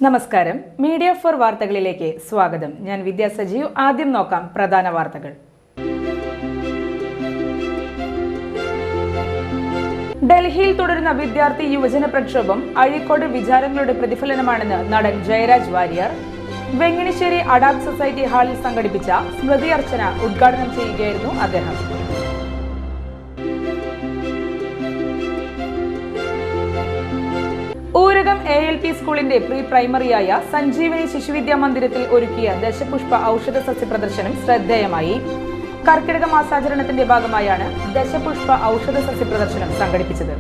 നമസ്കാരം, media for വാർത്തകളിലേക്ക് സ്വാഗതം. ഞാൻ വിദ്യാ സജീവ്. ആദ്യം നോക്കാം പ്രധാന വാർത്തകൾ. ഡൽഹിയിൽ തുടരുന്ന വിദ്യാർത്ഥി യുവജന പ്രക്ഷോഭം അഴീക്കോട് വിചാരങ്ങളുടെ പ്രതിഫലനമാണെന്ന് നടൻ ജയരാജ് വാര്യർ. വെങ്ങിണിശ്ശേരി അഡാപ്റ്റ് സൊസൈറ്റി ഹാളിൽ സംഘടിപ്പിച്ച സ്മൃതി അർച്ചന ഉദ്ഘാടനം ചെയ്യുകയായിരുന്നു അദ്ദേഹം. ഊരകം ALP സ്കൂളിന്റെ പ്രീ പ്രൈമറിയായ സഞ്ജീവനി ശിശുവിദ്യാ മന്ദിരത്തിൽ ഒരുക്കിയ ദശപുഷ്പ ഔഷധ സസ്യ പ്രദർശനം ശ്രദ്ധേയമായി. കർക്കിടക മാസാചരണത്തിന്റെ ഭാഗമായാണ് ദശപുഷ്പ ഔഷധ സസ്യ പ്രദർശനം സംഘടിപ്പിച്ചത്.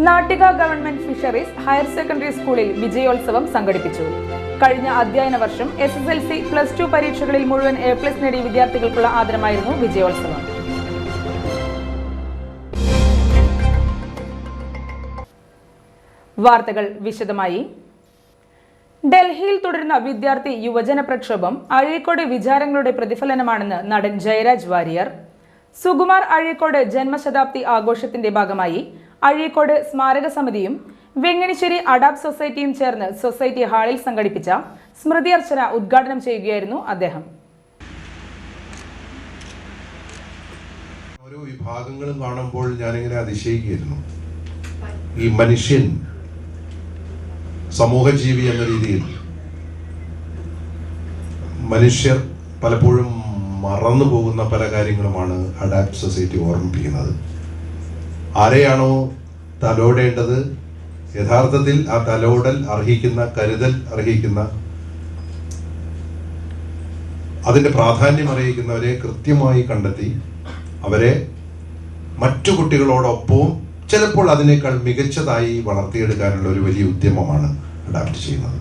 Nattika government fisheries higher secondary സ്കൂളിൽ വിജയോത്സവം സംഘടിപ്പിച്ചു. കഴിഞ്ഞ അധ്യയന വർഷം SSLC, +2 പരീക്ഷകളിൽ മുഴുവൻ A+ നേടിയ വിദ്യാർത്ഥികൾക്കുള്ള ആദരമായിരുന്നു വിജയോത്സവം. വാർത്തകൾ വിശദമായി. ഡൽഹിയിൽ തുടരുന്ന വിദ്യാർത്ഥി യുവജന പ്രക്ഷോഭം അഴീക്കോട് വിചാരങ്ങളുടെ പ്രതിഫലനമാണെന്ന് നടൻ ജയരാജ് വാര്യർ. സുകുമാർ അഴീക്കോട് ജന്മശതാബ്ദി ആഘോഷത്തിന്റെ ഭാഗമായി അഴീക്കോട് സ്മാരക സമിതിയും വെങ്ങിണിശ്ശേരി അഡാപ്റ്റ് സൊസൈറ്റിയും ചേർന്ന് സൊസൈറ്റി ഹാളിൽ സംഘടിപ്പിച്ച സ്മൃതി അർച്ചന ഉദ്ഘാടനം ചെയ്യുകയായിരുന്നു അദ്ദേഹം. ഓരോ വിഭാഗങ്ങളും കാണുമ്പോൾ ഞാനിങ്ങനെ അതിശയിക്കുകയായിരുന്നു. ഈ മനുഷ്യൻ സമൂഹജീവി എന്ന രീതിയിൽ മനുഷ്യർ പലപ്പോഴും മറന്നു പോകുന്ന പല കാര്യങ്ങളുമാണ് അഡാപ്റ്റ് സൊസൈറ്റി ഓർമ്മിപ്പിക്കുന്നത്. ആരെയാണോ തലോടേണ്ടത്, യഥാർത്ഥത്തിൽ ആ തലോടൽ അർഹിക്കുന്ന, കരുതൽ അർഹിക്കുന്ന, അതിൻ്റെ പ്രാധാന്യം അറിയിക്കുന്നവരെ കൃത്യമായി കണ്ടെത്തി അവരെ മറ്റു കുട്ടികളോടൊപ്പവും ചിലപ്പോൾ അതിനേക്കാൾ മികച്ചതായി വളർത്തിയെടുക്കാനുള്ള ഒരു വലിയ ഉദ്യമമാണ് അഡാപ്റ്റ് ചെയ്യുന്നത്.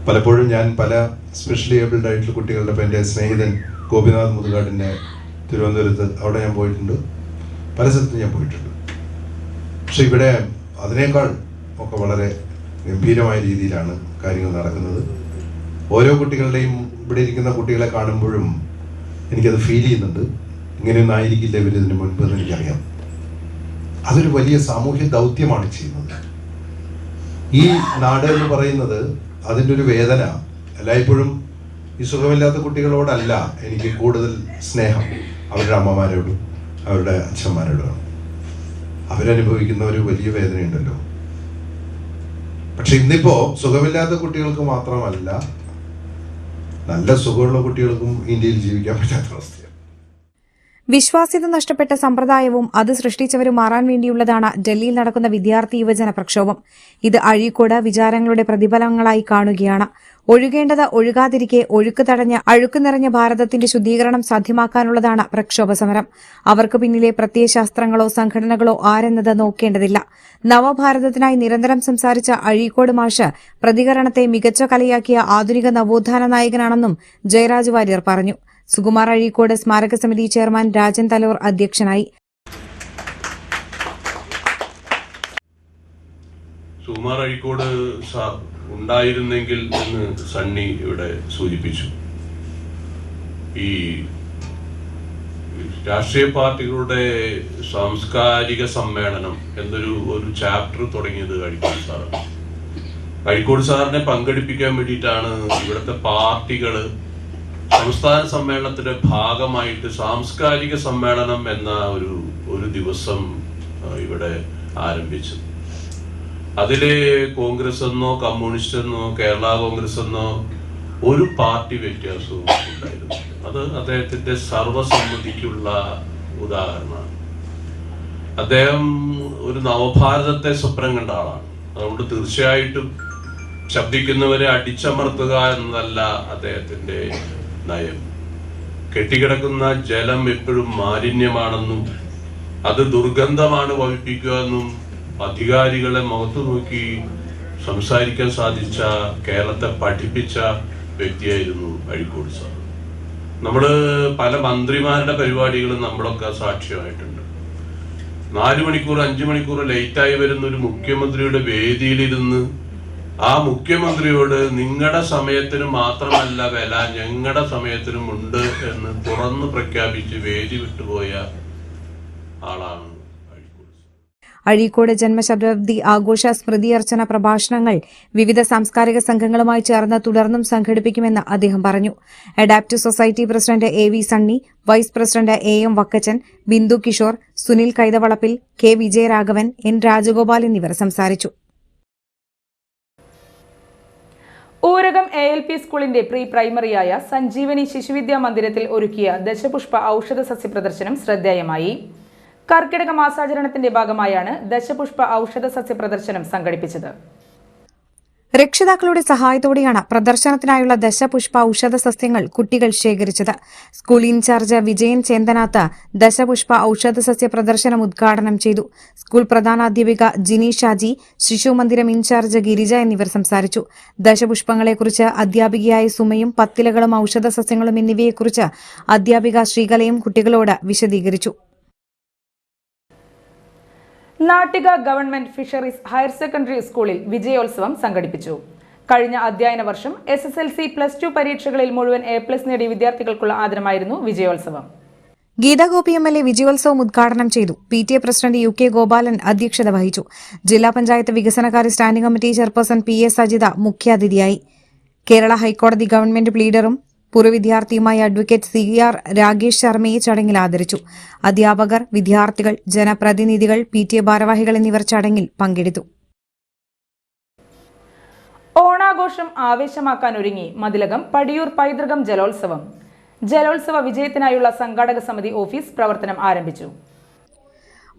പലപ്പോഴും ഞാൻ പല സ്പെഷ്യലി ഏബിൾഡ് ആയിട്ടുള്ള കുട്ടികളുടെ എൻ്റെ സ്നേഹിതൻ ഗോപിനാഥ് മുതുകാടിൻ്റെ തിരുവനന്തപുരത്ത് അവിടെ ഞാൻ പോയിട്ടുണ്ട്, പല സ്ഥലത്തും ഞാൻ പോയിട്ടുണ്ട്. പക്ഷെ ഇവിടെ അതിനേക്കാൾ ഒക്കെ വളരെ ഗംഭീരമായ രീതിയിലാണ് കാര്യങ്ങൾ നടക്കുന്നത്. ഓരോ കുട്ടികളുടെയും ഇവിടെ ഇരിക്കുന്ന കുട്ടികളെ കാണുമ്പോഴും എനിക്കത് ഫീൽ ചെയ്യുന്നുണ്ട്. ഇങ്ങനെയൊന്നും ആയിരിക്കില്ല ഇവരിതിന് മുൻപ് എന്ന് എനിക്കറിയാം. അതൊരു വലിയ സാമൂഹ്യ ദൗത്യമാണ് ചെയ്യുന്നത്. ഈ നാട് എന്ന് പറയുന്നത് അതിൻ്റെ ഒരു വേദന എല്ലായ്പ്പോഴും ഈ സുഖമില്ലാത്ത കുട്ടികളോടല്ല എനിക്ക് കൂടുതൽ സ്നേഹം അവരുടെ അമ്മമാരോടും അവരുടെ അച്ഛന്മാരോടും. അവരനുഭവിക്കുന്ന ഒരു വലിയ വേദനയുണ്ടല്ലോ. പക്ഷെ ഇന്നിപ്പോ സുഖമില്ലാത്ത കുട്ടികൾക്ക് മാത്രമല്ല, നല്ല സുഖമുള്ള കുട്ടികൾക്കും ഇന്ത്യയിൽ ജീവിക്കാൻ പറ്റാത്ത അവസ്ഥയാണ്. വിശ്വാസ്യത നഷ്ടപ്പെട്ട സമ്പ്രദായവും അത് സൃഷ്ടിച്ചവരും മാറാൻ വേണ്ടിയുള്ളതാണ് ഡൽഹിയിൽ നടക്കുന്ന വിദ്യാർത്ഥി യുവജന പ്രക്ഷോഭം. ഇത് അഴീക്കോട് വിചാരങ്ങളുടെ പ്രതിഫലനങ്ങളായി കാണുകയാണ്. ഒഴുകേണ്ടത് ഒഴുകാതിരിക്കെ ഒഴുക്ക് തടഞ്ഞ് അഴുക്ക് നിറഞ്ഞ ഭാരതത്തിന്റെ ശുദ്ധീകരണം സാധ്യമാക്കാനുള്ളതാണ് പ്രക്ഷോഭ സമരം. അവർക്ക് പിന്നിലെ പ്രത്യയശാസ്ത്രങ്ങളോ സംഘടനകളോ ആരെന്നത് നോക്കേണ്ടതില്ല. നവഭാരതത്തിനായി നിരന്തരം സംസാരിച്ച അഴീക്കോട് മാഷ് പ്രതികരണത്തെ മികച്ച കലയാക്കിയ ആധുനിക നവോത്ഥാന നായകനാണെന്നും ജയരാജ് വാര്യർ പറഞ്ഞു. സുകുമാർ അഴീക്കോട് സ്മാരക സമിതി ചെയർമാൻ രാജൻ തലോർ അധ്യക്ഷനായി. സുകുമാർ അഴീക്കോട് ഉണ്ടായിരുന്നെങ്കിൽ എന്ന് സണ്ണി ഇവിടെ സൂചിപ്പിച്ചു. ഈ രാഷ്ട്രീയ പാർട്ടികളുടെ സാംസ്കാരിക സമ്മേളനം എന്നൊരു ചാപ്റ്റർ തുടങ്ങിയത് അഴീക്കോട് സാറാണ്. അഴീക്കോട് സാറിനെ പങ്കെടുപ്പിക്കാൻ വേണ്ടിയിട്ടാണ് ഇവിടുത്തെ പാർട്ടികള് സംസ്ഥാന സമ്മേളനത്തിന്റെ ഭാഗമായിട്ട് സാംസ്കാരിക സമ്മേളനം എന്ന ഒരു ദിവസം ഇവിടെ ആരംഭിച്ചു. അതില് കോൺഗ്രസ് എന്നോ കമ്മ്യൂണിസ്റ്റ് എന്നോ കേരള കോൺഗ്രസ് എന്നോ ഒരു പാർട്ടി വ്യത്യാസവും ഉണ്ടായിരുന്നു. അത് അദ്ദേഹത്തിന്റെ സർവസമ്മതിക്കുള്ള ഉദാഹരണമാണ്. അദ്ദേഹം ഒരു നവഭാരതത്തെ സ്വപ്നം കണ്ട ആളാണ്. അതുകൊണ്ട് തീർച്ചയായിട്ടും ശബ്ദിക്കുന്നവരെ അടിച്ചമർത്തുക എന്നതല്ല അദ്ദേഹത്തിന്റെ നയം. കെട്ടിക്കിടക്കുന്ന ജലം എപ്പോഴും മാലിന്യമാണെന്നും അത് ദുർഗന്ധമാണ് വഹിപ്പിക്കുക എന്നും അധികാരികളെ മുഖത്തു നോക്കി സംസാരിക്കാൻ സാധിച്ച, കേരളത്തെ പഠിപ്പിച്ച വ്യക്തിയായിരുന്നു അഴീക്കോട് സാർ. നമ്മള് പല മന്ത്രിമാരുടെ പരിപാടികളും നമ്മളൊക്കെ സാക്ഷ്യമായിട്ടുണ്ട്. 4 മണിക്കൂർ 5 മണിക്കൂർ ലേറ്റായി വരുന്ന ഒരു മുഖ്യമന്ത്രിയുടെ വേദിയിലിരുന്ന് ആ മുഖ്യമന്ത്രിയോട് നിങ്ങളുടെ സമയത്തിന് മാത്രമല്ല വില, ഞങ്ങളുടെ സമയത്തിനും ഉണ്ട് എന്ന് തുറന്നു പ്രഖ്യാപിച്ച് വേദി വിട്ടുപോയ ആളാണ്. അഴീക്കോട് ജന്മശതാബ്ദി ആഘോഷ സ്മൃതിയർച്ചന പ്രഭാഷണങ്ങൾ വിവിധ സാംസ്കാരിക സംഘങ്ങളുമായി ചേർന്ന് തുടർന്നും സംഘടിപ്പിക്കുമെന്ന് അദ്ദേഹം പറഞ്ഞു. Adaptive society president AV Sunny, vice president AM Vakkachan, Bindu Kishore, Sunil Kaithavalappil, K Vijayaraghavan, N Rajagopal എന്നിവർ സംസാരിച്ചു. ഊരകം ALP സ്കൂളിന്റെ പ്രീ പ്രൈമറിയായ സഞ്ജീവനി ശിശുവിദ്യാ മന്ദിരത്തിൽ ഒരുക്കിയ ദശപുഷ്പ ഔഷധ സസ്യ പ്രദർശനം ശ്രദ്ധേയമായി. കർക്കിടക മാസാചരണത്തിന്റെ ഭാഗമായാണ് ദശപുഷ്പ ഔഷധ സസ്യ പ്രദർശനം സംഘടിപ്പിച്ചത്. രക്ഷിതാക്കളുടെ സഹായത്തോടെയാണ് പ്രദർശനത്തിനായുള്ള ദശപുഷ്പ ഔഷധ സസ്യങ്ങൾ കുട്ടികൾ ശേഖരിച്ചത്. സ്കൂൾ ഇൻചാർജ് വിജയൻ ചേന്തനാത്ത് ദശപുഷ്പ ഔഷധ സസ്യ പ്രദർശനം ഉദ്ഘാടനം ചെയ്തു. സ്കൂൾ പ്രധാനാധ്യാപിക ജിനി ഷാജി, ശിശുമന്ദിരം ഇൻചാർജ് ഗിരിജ എന്നിവർ സംസാരിച്ചു. ദശപുഷ്പങ്ങളെക്കുറിച്ച് അധ്യാപികയായ സുമയും പത്തിലകളും ഔഷധ സസ്യങ്ങളും എന്നിവയെക്കുറിച്ച് അധ്യാപിക ശ്രീകലയും കുട്ടികളോട് വിശദീകരിച്ചു. Nattika government fisheries higher secondary സ്കൂളിൽ വിജയോത്സവം സംഘടിപ്പിച്ചു. കഴിഞ്ഞ അധ്യയന വർഷം SSLC +2 പരീക്ഷകളിൽ മുഴുവൻ A+ നേടിയ വിദ്യാർത്ഥികൾക്കുള്ള ആദരമായിരുന്നു വിജയോത്സവം. ഗീതാഗോപി MLA വിജയോത്സവം ഉദ്ഘാടനം ചെയ്തു. PTA പ്രസിഡന്റ് UK ഗോപാലൻ അധ്യക്ഷത വഹിച്ചു. ജില്ലാ പഞ്ചായത്ത് വികസനകാര്യ standing committee chairperson PA Sajitha മുഖ്യാതിഥിയായി. കേരള ഹൈക്കോടതി ഗവൺമെന്റ് പ്ലീഡറും പൂർവ്വ വിദ്യാർത്ഥിയുമായ അഡ്വക്കേറ്റ് CR രാകേഷ് ശർമ്മയെ ചടങ്ങിൽ ആദരിച്ചു. അധ്യാപകർ, വിദ്യാർത്ഥികൾ, ജനപ്രതിനിധികൾ, PTA ഭാരവാഹികൾ എന്നിവർ ചടങ്ങിൽ പങ്കെടുത്തു. ഓണാഘോഷം ആവേശമാക്കാനൊരുങ്ങി മതിലകം പടിയൂർ പൈതൃകം ജലോത്സവം. ജലോത്സവ വിജയത്തിനായുള്ള സംഘാടക സമിതി ഓഫീസ് പ്രവർത്തനം ആരംഭിച്ചു.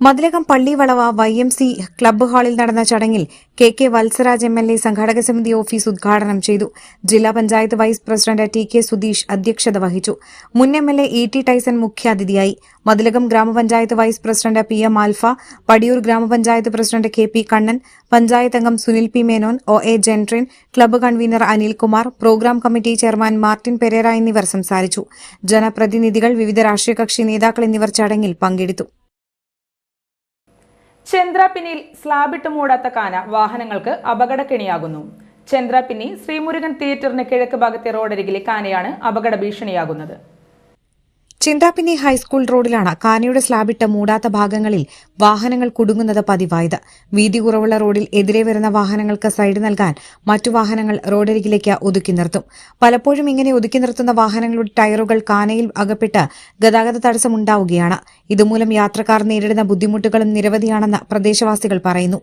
മതിലകം പള്ളിവളവ YMC ക്ലബ്ബ് ഹാളിൽ നടന്ന ചടങ്ങിൽ KK വത്സരാജ് MLA സംഘാടക സമിതി ഓഫീസ് ഉദ്ഘാടനം ചെയ്തു. ജില്ലാ panchayat vice president TK Sudheesh അധ്യക്ഷത വഹിച്ചു. മുൻ MLA ET ടൈസൺ മുഖ്യാതിഥിയായി. മതിലകം ഗ്രാമപഞ്ചായത്ത് vice president PM Alpha, Padiyoor ഗ്രാമപഞ്ചായത്ത് പ്രസിഡന്റ് KP കണ്ണൻ, പഞ്ചായത്ത് അംഗം Sunil P Menon, OA Jentrin, club convener Anilkumar, programme committee chairman Martin Pereira എന്നിവർ സംസാരിച്ചു. ജനപ്രതിനിധികൾ, വിവിധ രാഷ്ട്രീയ കക്ഷി നേതാക്കൾ എന്നിവർ ചടങ്ങിൽ പങ്കെടുത്തു. ചന്ദ്രാപിന്നിയിൽ സ്ലാബിട്ട് മൂടാത്ത കാന വാഹനങ്ങൾക്ക് അപകടക്കെണിയാകുന്നു. ചന്ദ്രാപിന്നി ശ്രീമുരുകൻ തിയേറ്ററിന് കിഴക്ക് ഭാഗത്തെ റോഡരികിലെ കാനയാണ് അപകട ഭീഷണിയാകുന്നത്. ചിന്താപിന്നി ഹൈസ്കൂൾ റോഡിലാണ് കാനയുടെ സ്ലാബിട്ട് മൂടാത്ത ഭാഗങ്ങളിൽ വാഹനങ്ങൾ കുടുങ്ങുന്നത് പതിവായത്. വീതി കുറവുള്ള റോഡിൽ എതിരെ വരുന്ന വാഹനങ്ങൾക്ക് സൈഡ് നൽകാൻ മറ്റു വാഹനങ്ങൾ റോഡരികിലേക്ക് ഒതുക്കി നിർത്തും. പലപ്പോഴും ഇങ്ങനെ ഒതുക്കി നിർത്തുന്ന വാഹനങ്ങളുടെ ടയറുകൾ കാനയിൽ അകപ്പെട്ട് ഗതാഗത തടസ്സമുണ്ടാവുകയാണ്. ഇതുമൂലം യാത്രക്കാർ നേരിടുന്ന ബുദ്ധിമുട്ടുകളും നിരവധിയാണെന്ന് പ്രദേശവാസികൾ പറയുന്നു.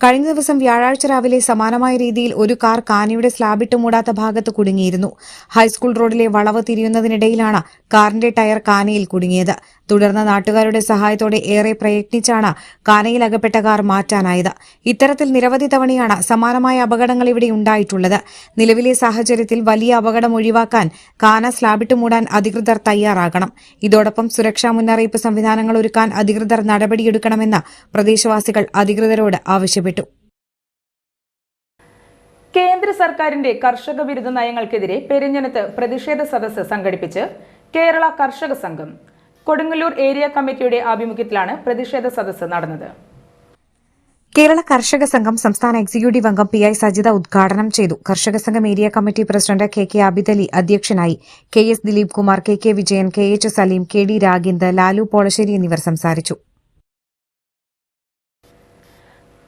കഴിഞ്ഞ ദിവസം വ്യാഴാഴ്ച രാവിലെ സമാനമായ രീതിയിൽ ഒരു കാർ കാനയുടെ സ്ലാബിട്ട് മൂടാത്ത ഭാഗത്ത് കുടുങ്ങിയിരുന്നു. ഹൈസ്കൂൾ റോഡിലെ വളവ് തിരിയുന്നതിനിടയിലാണ് കാറിന്റെ ടയർ കാനയിൽ കുടുങ്ങിയത്. തുടർന്ന് നാട്ടുകാരുടെ സഹായത്തോടെ ഏറെ പ്രയത്നിച്ചാണ് കാനയിൽ അകപ്പെട്ട കാർ മാറ്റാനായത്. ഇത്തരത്തിൽ നിരവധി തവണയാണ് സമാനമായ അപകടങ്ങൾ ഇവിടെ ഉണ്ടായിട്ടുള്ളത്. നിലവിലെ സാഹചര്യത്തിൽ വലിയ അപകടം ഒഴിവാക്കാൻ കാന സ്ലാബിട്ട് മൂടാൻ അധികൃതർ തയ്യാറാകണം. ഇതോടൊപ്പം സുരക്ഷാ മുന്നറിയിപ്പ് സംവിധാനങ്ങൾ ഒരുക്കാൻ അധികൃതർ നടപടിയെടുക്കണമെന്ന് പ്രദേശവാസികൾ അധികൃതരോട് ആവശ്യപ്പെട്ടു. കേന്ദ്ര സർക്കാരിന്റെ കർഷക വിരുദ്ധ നയങ്ങൾക്കെതിരെ പെരിഞ്ഞനത്ത് പ്രതിഷേധ സദസ്സ് സംഘടിപ്പിച്ച് കേരള കർഷക സംഘം. കൊടുങ്ങല്ലൂർ ഏരിയ കമ്മിറ്റിയുടെ ആഭിമുഖ്യത്തിലാണ് പ്രതിഷേധ സദസ്സ് നടന്നത്. കേരള കർഷക സംഘം സംസ്ഥാന എക്സിക്യൂട്ടീവ് അംഗം PI സജിത ഉദ്ഘാടനം ചെയ്തു. കർഷക സംഘം area committee president KK Abid Ali അധ്യക്ഷനായി. KS Dileep Kumar, KK Vijayan, KH Saleem, KD രാഗിന്ദ്, Lalu Polassery എന്നിവർ സംസാരിച്ചു.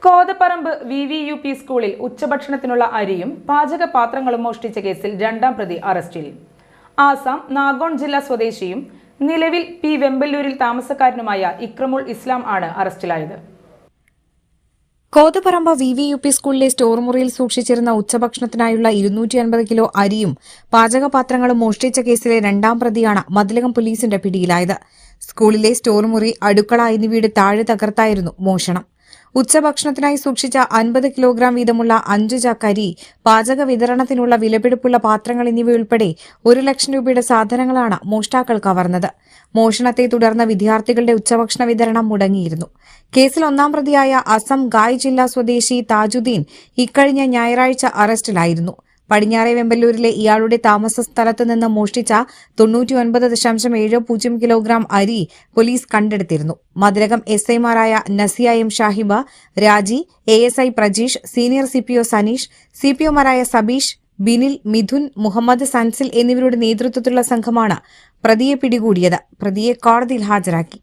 കോതപ്പറമ്പ് VVUP സ്കൂളിൽ ഉച്ചഭക്ഷണത്തിനുള്ള അരിയും പാചകപാത്രങ്ങളും മോഷ്ടിച്ച കേസിൽ 2ാം പ്രതി അറസ്റ്റിൽ. ആസാം നാഗോൺ ജില്ലാ സ്വദേശിയും നിലവിൽ P വെമ്പല്ലൂരിൽ താമസക്കാരനുമായ ഇക്രമുൾ ഇസ്ലാം ആണ് അറസ്റ്റിലായത്. കോതപ്പറമ്പ് VVUP സ്കൂളിലെ സ്റ്റോർ മുറിയിൽ സൂക്ഷിച്ചിരുന്ന ഉച്ചഭക്ഷണത്തിനായുള്ള 250 കിലോ അരിയും പാചകപാത്രങ്ങളും മോഷ്ടിച്ച കേസിലെ 2ാം പ്രതിയാണ് മതിലകം പോലീസിന്റെ പിടിയിലായത്. സ്കൂളിലെ സ്റ്റോർ മുറി, അടുക്കള എന്നിവയുടെ താഴെ തകർത്തായിരുന്നു മോഷണം. ഉച്ചഭക്ഷണത്തിനായി സൂക്ഷിച്ച 50 കിലോഗ്രാം വീതമുള്ള 5 ചാക്ക് അരി, പാചക വിതരണത്തിനുള്ള വിലപിടിപ്പുള്ള പാത്രങ്ങൾ എന്നിവയുൾപ്പെടെ 1 ലക്ഷം രൂപയുടെ സാധനങ്ങളാണ് മോഷ്ടാക്കൾ കവർന്നത്. മോഷണത്തെ തുടർന്ന് വിദ്യാർത്ഥികളുടെ ഉച്ചഭക്ഷണ വിതരണം മുടങ്ങിയിരുന്നു. കേസിൽ 1ാം പ്രതിയായ അസം ഗായ് ജില്ലാ സ്വദേശി താജുദ്ദീൻ ഇക്കഴിഞ്ഞ ഞായറാഴ്ച അറസ്റ്റിലായിരുന്നു. പടിഞ്ഞാറെ വെമ്പല്ലൂരിലെ ഇയാളുടെ താമസ സ്ഥലത്ത് നിന്ന് മോഷ്ടിച്ച 99.70 കിലോഗ്രാം അരി പോലീസ് കണ്ടെടുത്തിരുന്നു. മതിലകം SIമാരായ Nasiya M Shahiba, Raji, ASI Prajeesh, senior CPO Saneesh, CPOമാരായ സബീഷ്, ബിനിൽ, മിഥുൻ, മുഹമ്മദ് സൻസിൽ എന്നിവരുടെ നേതൃത്വത്തിലുള്ള സംഘമാണ് പ്രതിയെ പിടികൂടിയത്. പ്രതിയെ കോടതിയിൽ ഹാജരാക്കി.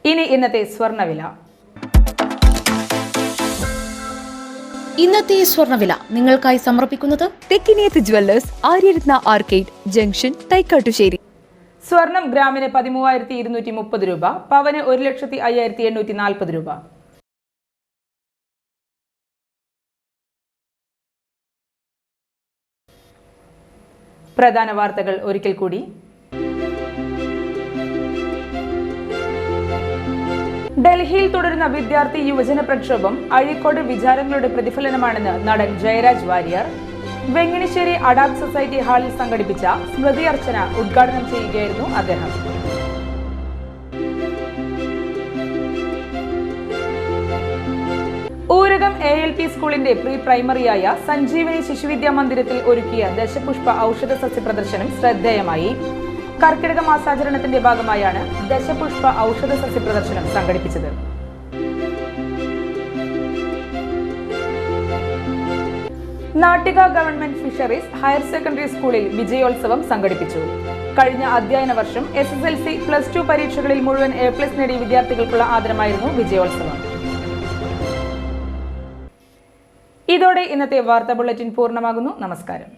ഇനി ഇന്നത്തെ സ്വർണ്ണവില. ഇന്നത്തെ സ്വർണ്ണവില നിങ്ങൾക്കായി സമർപ്പിക്കുന്നത് Thekkiniyath jewellers, Aryaratna arcade junction, Thaikkattussery. സ്വർണം ഗ്രാമിന് 13,230 രൂപ, പവന് 1,05,840 രൂപ. പ്രധാന വാർത്തകൾ ഒരിക്കൽ കൂടി. ഡൽഹിയിൽ തുടരുന്ന വിദ്യാർത്ഥി യുവജന പ്രക്ഷോഭം അഴീക്കോട് വിചാരങ്ങളുടെ പ്രതിഫലനമാണെന്ന് നടൻ ജയരാജ് വാര്യർ. വെങ്ങിണിശ്ശേരി അഡാപ്റ്റ് സൊസൈറ്റി ഹാളിൽ സംഘടിപ്പിച്ച സ്മൃതി അർച്ചന ഉദ്ഘാടനം ചെയ്യുകയായിരുന്നു അദ്ദേഹം. ഊരകം ALP സ്കൂളിന്റെ പ്രീ പ്രൈമറിയായ സഞ്ജീവനി ശിശുവിദ്യാ മന്ദിരത്തിൽ ഒരുക്കിയ ദശപുഷ്പ ഔഷധ സസ്യ പ്രദർശനം ശ്രദ്ധേയമായി. കർക്കിടക മാസാചരണത്തിന്റെ ഭാഗമായാണ് ദശപുഷ്പ ഔഷധ സസ്യ പ്രദർശനം സംഘടിപ്പിച്ചത്. Nattika government fisheries higher secondary സ്കൂളിൽ വിജയോത്സവം സംഘടിപ്പിച്ചു. കഴിഞ്ഞ അധ്യയന വർഷം SSLC, +2 പരീക്ഷകളിൽ മുഴുവൻ A+ നേടിയ വിദ്യാർത്ഥികൾക്കുള്ള ആദരമായിരുന്നു വിജയോത്സവം. ഇതോടെ ഇന്നത്തെ വാർത്താ ബുള്ളറ്റിൻ പൂർണ്ണമാകുന്നു. നമസ്കാരം.